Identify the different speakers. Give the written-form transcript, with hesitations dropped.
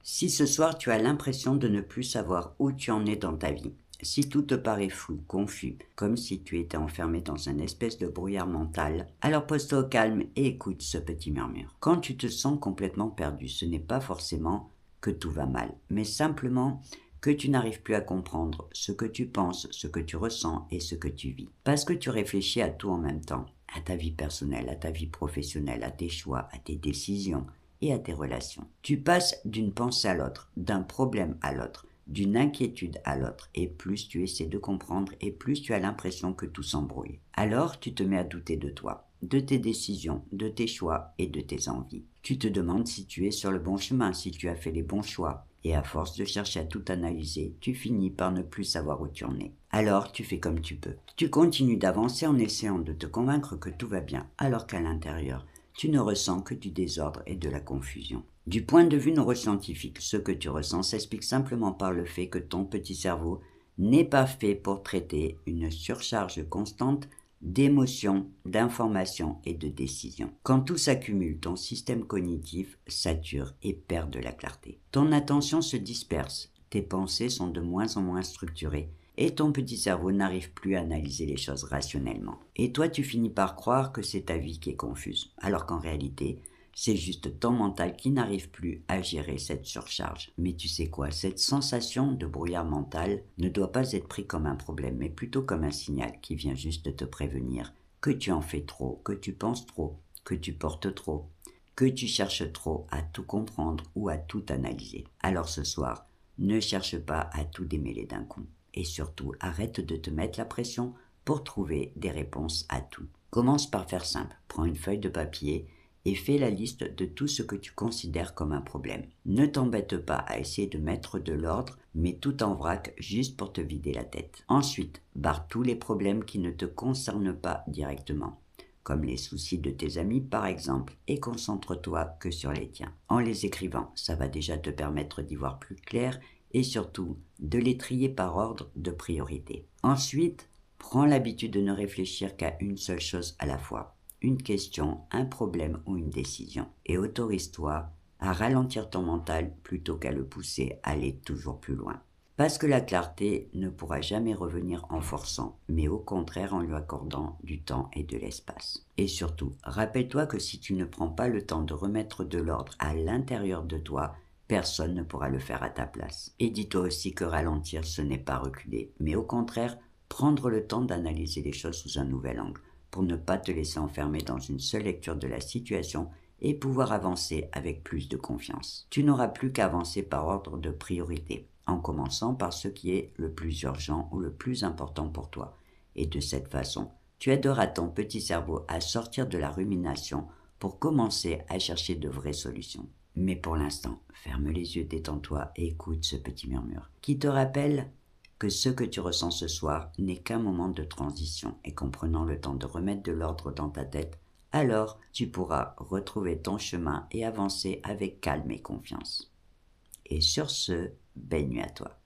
Speaker 1: Si ce soir tu as l'impression de ne plus savoir où tu en es dans ta vie, si tout te paraît flou, confus, comme si tu étais enfermé dans une espèce de brouillard mental, alors pose-toi au calme et écoute ce petit murmure. Quand tu te sens complètement perdu, ce n'est pas forcément que tout va mal, mais simplement que tu n'arrives plus à comprendre ce que tu penses, ce que tu ressens et ce que tu vis. Parce que tu réfléchis à tout en même temps, à ta vie personnelle, à ta vie professionnelle, à tes choix, à tes décisions et à tes relations. Tu passes d'une pensée à l'autre, d'un problème à l'autre, d'une inquiétude à l'autre, et plus tu essaies de comprendre, et plus tu as l'impression que tout s'embrouille. Alors tu te mets à douter de toi, de tes décisions, de tes choix et de tes envies. Tu te demandes si tu es sur le bon chemin, si tu as fait les bons choix, et à force de chercher à tout analyser, tu finis par ne plus savoir où tu en es. Alors tu fais comme tu peux. Tu continues d'avancer en essayant de te convaincre que tout va bien, alors qu'à l'intérieur, tu ne ressens que du désordre et de la confusion. Du point de vue neuroscientifique, ce que tu ressens s'explique simplement par le fait que ton petit cerveau n'est pas fait pour traiter une surcharge constante d'émotions, d'informations et de décisions. Quand tout s'accumule, ton système cognitif sature et perd de la clarté. Ton attention se disperse, tes pensées sont de moins en moins structurées et ton petit cerveau n'arrive plus à analyser les choses rationnellement. Et toi, tu finis par croire que c'est ta vie qui est confuse, alors qu'en réalité, c'est juste ton mental qui n'arrive plus à gérer cette surcharge. Mais tu sais quoi, cette sensation de brouillard mental ne doit pas être pris comme un problème, mais plutôt comme un signal qui vient juste te prévenir que tu en fais trop, que tu penses trop, que tu portes trop, que tu cherches trop à tout comprendre ou à tout analyser. Alors ce soir, ne cherche pas à tout démêler d'un coup. Et surtout, arrête de te mettre la pression pour trouver des réponses à tout. Commence par faire simple. Prends une feuille de papier et fais la liste de tout ce que tu considères comme un problème. Ne t'embête pas à essayer de mettre de l'ordre, mais tout en vrac juste pour te vider la tête. Ensuite, barre tous les problèmes qui ne te concernent pas directement, comme les soucis de tes amis par exemple, et concentre-toi que sur les tiens. En les écrivant, ça va déjà te permettre d'y voir plus clair et surtout de les trier par ordre de priorité. Ensuite, prends l'habitude de ne réfléchir qu'à une seule chose à la fois, une question, un problème ou une décision, et autorise-toi à ralentir ton mental plutôt qu'à le pousser à aller toujours plus loin. Parce que la clarté ne pourra jamais revenir en forçant, mais au contraire en lui accordant du temps et de l'espace. Et surtout, rappelle-toi que si tu ne prends pas le temps de remettre de l'ordre à l'intérieur de toi, personne ne pourra le faire à ta place. Et dis-toi aussi que ralentir, ce n'est pas reculer, mais au contraire, prendre le temps d'analyser les choses sous un nouvel angle, pour ne pas te laisser enfermer dans une seule lecture de la situation et pouvoir avancer avec plus de confiance. Tu n'auras plus qu'à avancer par ordre de priorité, en commençant par ce qui est le plus urgent ou le plus important pour toi. Et de cette façon, tu aideras ton petit cerveau à sortir de la rumination pour commencer à chercher de vraies solutions. Mais pour l'instant, ferme les yeux, détends-toi et écoute ce petit murmure qui te rappelle que ce que tu ressens ce soir n'est qu'un moment de transition et qu'en prenant le temps de remettre de l'ordre dans ta tête, alors tu pourras retrouver ton chemin et avancer avec calme et confiance. Et sur ce, belle nuit à toi.